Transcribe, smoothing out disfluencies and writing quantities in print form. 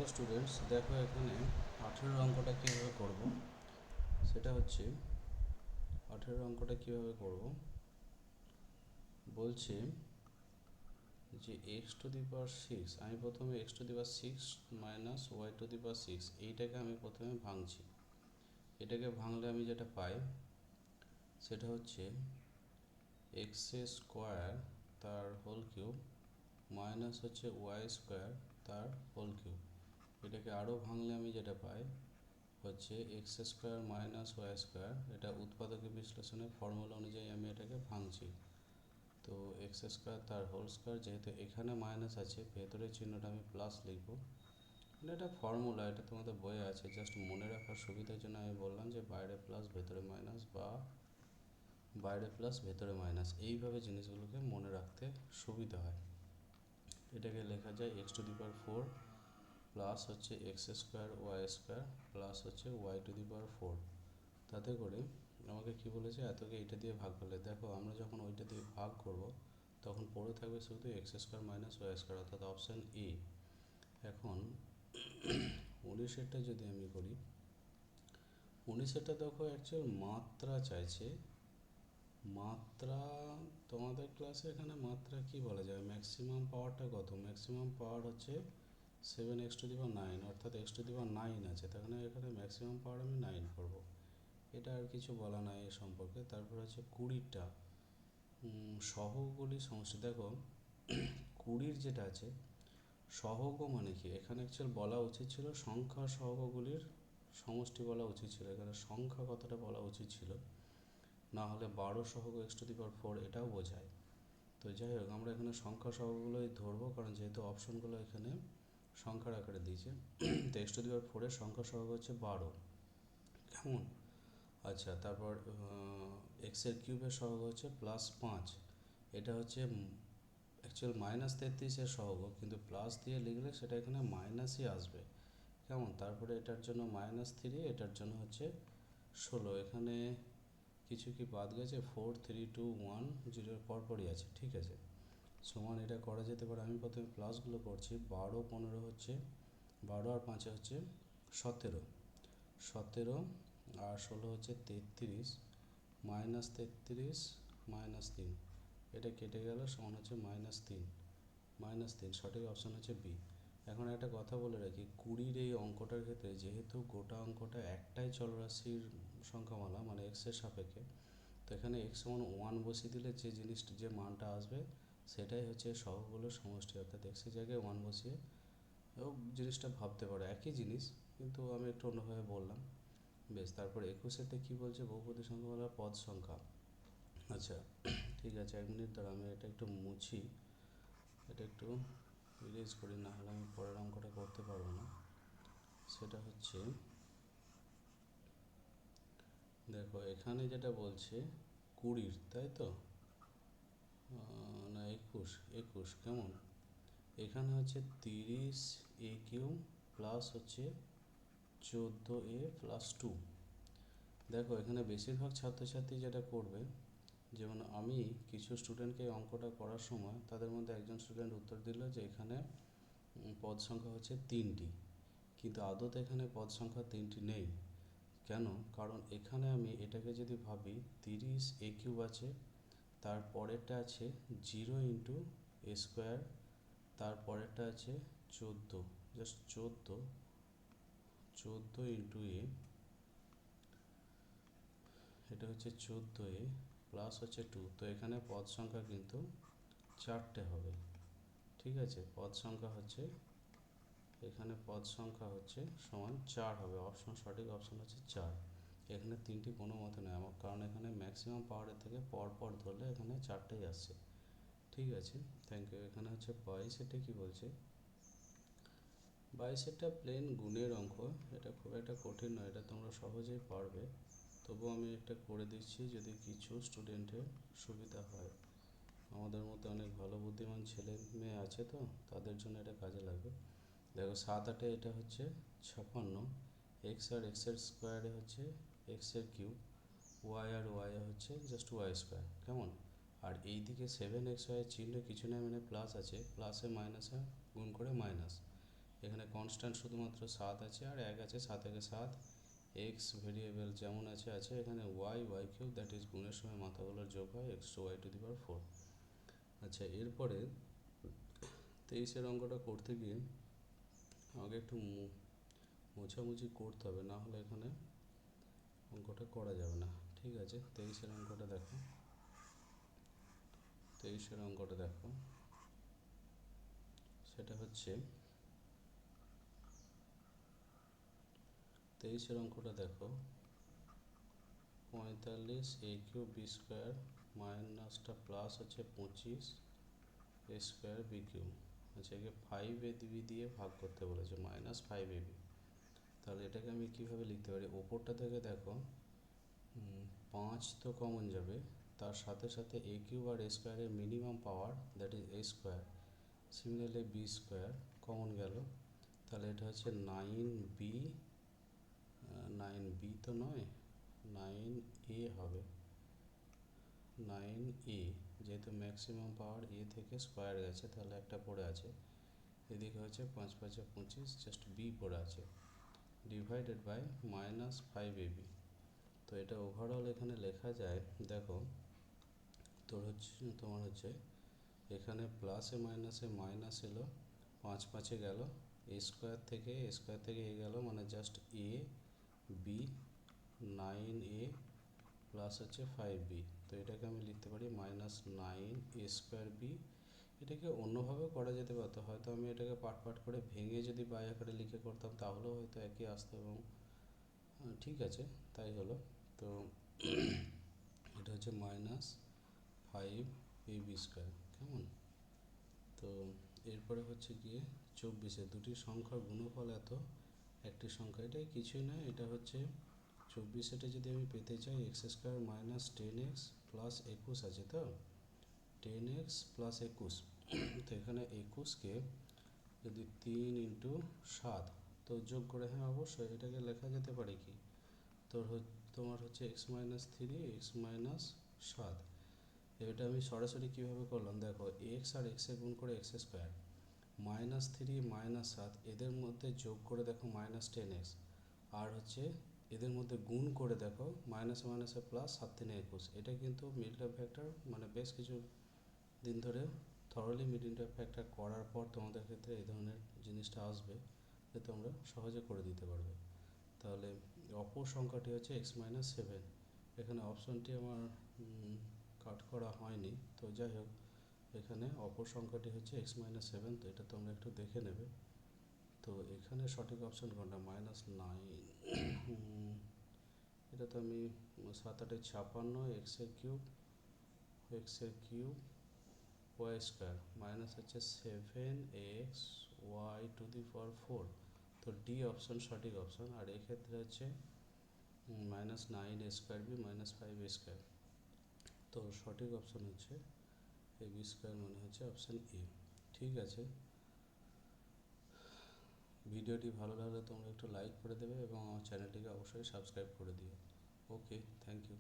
Hello students, দেখো এখানে 18 অঙ্কটা কীভাবে করব সেটা হচ্ছে 18 অঙ্কটা কীভাবে করব বলছে যে X to the power six. আমি প্রথমে X to the power six minus Y to the power six এইটাকে আমি প্রথমে ভাঙছি। এটাকে ভাঙলে আমি যেটা পাই সেটা হচ্ছে এক্স স্কোয়ার তার হোল কিউব মাইনাস হচ্ছে ওয়াই স্কোয়ার তার হোল কিউব। এটাকে আরও ভাঙলে আমি যেটা পাই হচ্ছে X square minus Y square. এটা উৎপাদকের বিশ্লেষণের ফর্মুলা অনুযায়ী আমি এটাকে ভাঙছি। তো এক্স স্কোয়ার তার হোল স্কোয়ার, যেহেতু এখানে মাইনাস আছে ভেতরের চিহ্নটা আমি প্লাস লিখব। মানে এটা ফর্মুলা, এটা তোমাদের বইয়ে আছে, জাস্ট মনে রাখার সুবিধার জন্য আমি বললাম যে বাইরে প্লাস ভেতরে মাইনাস বা বাইরে প্লাস ভেতরে মাইনাস, এইভাবে জিনিসগুলোকে মনে রাখতে সুবিধা হয়। এটাকে লেখা যায় X to the power four plus হচ্ছে X square Y square plus হচ্ছে Y to the power four. তাতে করে আমাকে কি বলেছে, এতকে এইটা দিয়ে ভাগ করলে, দেখো আমরা যখন ওইটা দিয়ে ভাগ করব তখন পড়ে থাকবে শুধু X square minus Y square, অর্থাৎ অপশান এ। এখন 19-এরটা যদি আমি করি, 19-এরটা দেখো অ্যাকচুয়াল মাত্রা চাইছে। মাত্রা তোমাদের ক্লাসে এখানে মাত্রা কি বলা যায়, ম্যাক্সিমাম পাওয়ারটা কত? ম্যাক্সিমাম পাওয়ার হচ্ছে 7x টু দি পাওয়ার 9, অর্থাৎ x টু দি পাওয়ার 9 আছে, তার মানে এখানে ম্যাক্সিমাম পাওয়ার আমি 9 করব। এটা আর কিছু বলা নাই এ সম্পর্কে। তারপর হচ্ছে 20টা সহগগুলি সমষ্টি। দেখো 20 যেটা আছে সহগ মানে কি, এখানে অ্যাকচুয়াল বলা উচিত ছিল সংখ্যা সহগগুলির সমষ্টি বলা উচিত ছিল, এখানে সংখ্যা কথাটা বলা উচিত ছিল, না হলে 12 সহগ এক্স টু দি পাওয়ার 4 এটাও বোঝায়। তো যাই হোক, আমরা এখানে সংখ্যা সহগগুলোই ধরবো, কারণ যেহেতু অপশনগুলো এখানে সংখ্যার আকারে দিয়েছে। তো এক্স টু দি পাওয়ার 4-এর সংখ্যা সহগ হচ্ছে 12, কেমন? আচ্ছা, তারপর এক্সের কিউবের সহগ হচ্ছে +5। এটা হচ্ছে অ্যাকচুয়াল -33-এর সহগ, কিন্তু প্লাস দিয়ে লিখলে সেটা এখানে মাইনাসই আসবে, কেমন? তারপরে এটার জন্য -3, এটার জন্য হচ্ছে 16। এখানে কিছু কি বাদ গেছে? 4 3 2 1 0 পরপরই আছে, ঠিক আছে। সমান এটা করা যেতে পারে। আমি প্রথমে প্লাসগুলো করছি। 12 15 হচ্ছে 12, আর 5 হচ্ছে 17, 17 আর 16 হচ্ছে 33, -33 -3, এটা কেটে গেল, সমান হচ্ছে -3, সঠিক অপশান হচ্ছে বি। এখন একটা কথা বলে রাখি, 20-এর এই অঙ্কটার ক্ষেত্রে যেহেতু গোটা অঙ্কটা একটাই চলরাশির সংখ্যামালা, মানে এক্সের সাপেক্ষে, তো এখানে এক্স সমান 1 বসিয়ে দিলে যে জিনিসটা, যে মানটা আসবে সেটাই হচ্ছে সহগগুলোর সমষ্টি, অর্থাৎ এক্সের জায়গায় 1 বসিয়ে জিনিসটা ভাবতে পারো একই জিনিস, কিন্তু আমি একটু অন্যভাবে বললাম। বেশ, তারপর 21-এতে কী বলছে, বহুপদী সংখ্যামালা পদ সংখ্যা। আচ্ছা ঠিক আছে, 1 মিনিট দ্বারা আমি এটা একটু মুছি, এটা একটু ইরেজ করি, না হলে আমি পরের অঙ্কটা করতে পারবো না। সেটা হচ্ছে, দেখো এখানে যেটা বলছে 20, তাই তো? না 21, কেমন? এখানে হচ্ছে 30a কিউব প্লাস হচ্ছে 14a প্লাস 2। দেখো এখানে বেশিরভাগ ছাত্রছাত্রী যেটা করবে, যেমন আমি কিছু স্টুডেন্টকে অঙ্কটা করার সময় তাদের মধ্যে একজন স্টুডেন্ট উত্তর দিল যে এখানে পদ সংখ্যা হচ্ছে 3টি, কিন্তু আদতে এখানে পদ সংখ্যা 3টি নেই। কেন? কারণ এখানে আমি এটাকে যদি ভাবি, 30a কিউব আছে, তারপরেরটা আছে 0 ইন্টু এ স্কোয়ার, তারপরেরটা আছে 14, জাস্ট 14 ইন্টু এ, এটা হচ্ছে 14a প্লাস হচ্ছে 2। তো এখানে পদ সংখ্যা কিন্তু 4টে হবে, ঠিক আছে। পদ সংখ্যা হচ্ছে, এখানে পদ সংখ্যা হচ্ছে সমান 4 হবে। অপশন, সঠিক অপশন হচ্ছে 4। এখানে 3টি কোনো মতে নয় আমার, কারণ এখানে ম্যাক্সিমাম পাওয়ারের থেকে পর ধরলে এখানে 4টেই আসছে, ঠিক আছে। Thank you. এখানে হচ্ছে 22-এটা কী বলছে, 22-এটা প্লেন গুণের অঙ্ক, এটা খুব একটা কঠিন নয়, এটা তোমরা সহজেই পারবে। তবু আমি এটা করে দিচ্ছি যদি কিছু স্টুডেন্টের সুবিধা হয়। আমাদের মধ্যে অনেক ভালো বুদ্ধিমান ছেলে মেয়ে আছে, তো তাদের জন্য এটা কাজে লাগবে। দেখো 7 8-এ এটা হচ্ছে 56, এক্স আর এক্সের স্কোয়ারে হচ্ছে এক্সের কিউব, ওয়াই আর ওয়াই হচ্ছে জাস্ট ওয়াই স্কোয়ার, কেমন? আর এই দিকে 7xy চিহ্ন কিছু না, মানে প্লাস আছে, প্লাসে মাইনাসে গুণ করে মাইনাস, এখানে কনস্ট্যান্ট শুধুমাত্র 7 আছে আর 1 আছে, 7 থেকে 7 এক্স ভেরিয়েবল যেমন আছে এখানে ওয়াই কিউব দ্যাট ইজ গুণের সময় মাথাগুলোর যোগ হয় X to Y to the power 4। আচ্ছা, এরপরে 23-এর অঙ্কটা করতে গিয়ে আমাকে একটু মোছামুছি করতে হবে, না হলে এখানে অঙ্কটা করা যাবে না। ঠিক আছে, 23-এর অঙ্কটা দেখো। 23-এর অঙ্কটা দেখো, সেটা হচ্ছে 23-এর অঙ্কটা দেখো 45 এ কিউব বি স্কোয়ার মাইনাসটা প্লাস হচ্ছে 25 এ স্কোয়ার বি কিউব। আচ্ছা, একে 5ab দিয়ে ভাগ করতে বলেছে, -5ab। তাহলে এটাকে আমি কীভাবে লিখতে পারি? ওপরটা থেকে দেখো 5 তো কমন যাবে, তার সাথে সাথে এ কিউব আর এ স্কোয়ারের minimum power that is A square, similarly B square common গেল। তাহলে এটা হচ্ছে 9b, 9b তো নয়, 9a হবে। 9a, যেহেতু ম্যাক্সিমাম পাওয়ার এ থেকে স্কোয়ার গেছে তাহলে একটা পড়ে আছে, এদিকে হচ্ছে 5 5 25, জাস্ট বি পড়ে আছে, ডিভাইডেড বাই -5ab। তো এটা ওভারঅল এখানে লেখা যায়, দেখো তোমার হচ্ছে এখানে প্লাসে মাইনাসে মাইনাস এলো, 5 5-এ গেল, এ স্কোয়ার থেকে এ গেল, মানে just A B, 9a plus হচ্ছে 5b। তো এটাকে আমি লিখতে পারি -9a স্কোয়ার বি। এটাকে অন্যভাবেও করা যেতে পারতো, হয়তো আমি এটাকে পার্ট করে ভেঙে যদি বাই আকারে লিখে করতাম তাহলেও হয়তো একই আসতো, এবং ঠিক আছে তাই হলো। তো এটা হচ্ছে -5ab স্কোয়ার, কেমন? তো এরপরে হচ্ছে গিয়ে 24-এ দুটি সংখ্যার গুণফল এত, একটি সংখ্যা, এটাই কিছুই নয়, এটা হচ্ছে 24-এটা যদি আমি পেতে চাই x square minus 10x plus 21 আছে, তো 10x প্লাস 21। তো এখানে 21কে যদি 3 ইন্টু 7 তো যোগ করে, হ্যাঁ অবশ্যই এটাকে লেখা যেতে পারে কি, তোমার হচ্ছে x মাইনাস 3 এক্স মাইনাস 7। এটা আমি সরাসরি কীভাবে করলাম দেখো, এক্স আর এক্সে গুণ করে এক্স স্কোয়ার, -3 -7 এদের মধ্যে যোগ করে দেখো -10x, আর হচ্ছে এদের মধ্যে গুণ করে দেখো মাইনাসে মাইনাসে প্লাস, 7 3 21। এটা কিন্তু মিড টার্ম ফ্যাক্টর, মানে বেশ কিছু দিন ধরে থরলি মিড টার্ম ফ্যাক্টর করার পর তোমাদের ক্ষেত্রে এই ধরনের জিনিসটা আসবে, যে তোমরা সহজে করে দিতে পারবে। তাহলে অপর সংখ্যাটি হচ্ছে x-7। এখানে অপশনটি আমার কাট করা হয়নি, তো যাই হোক এখানে অপর সংখ্যাটি হচ্ছে x-7, তো এটা তোমরা একটু দেখে নেবে। তো এখানে সঠিক অপশন কোনটা? -9, এটা তো আমি 7 8 56 এক্সের কিউব ওয়াই স্কোয়ার মাইনাস হচ্ছে 7x Y to the power 4। তো ডি অপশন সঠিক অপশন, আর এক্ষেত্রে হচ্ছে -9 স্কোয়ার বি -5 স্কোয়ার। তো সঠিক অপশন হচ্ছে এ বি স্কোয়ার, মানে হচ্ছে অপশান এ। ঠিক আছে, ভিডিওটি ভালো লাগলে তোমরা একটু লাইক করে দেবে এবং আমার চ্যানেলটিকে অবশ্যই সাবস্ক্রাইব করে দিও। ওকে, থ্যাংক ইউ।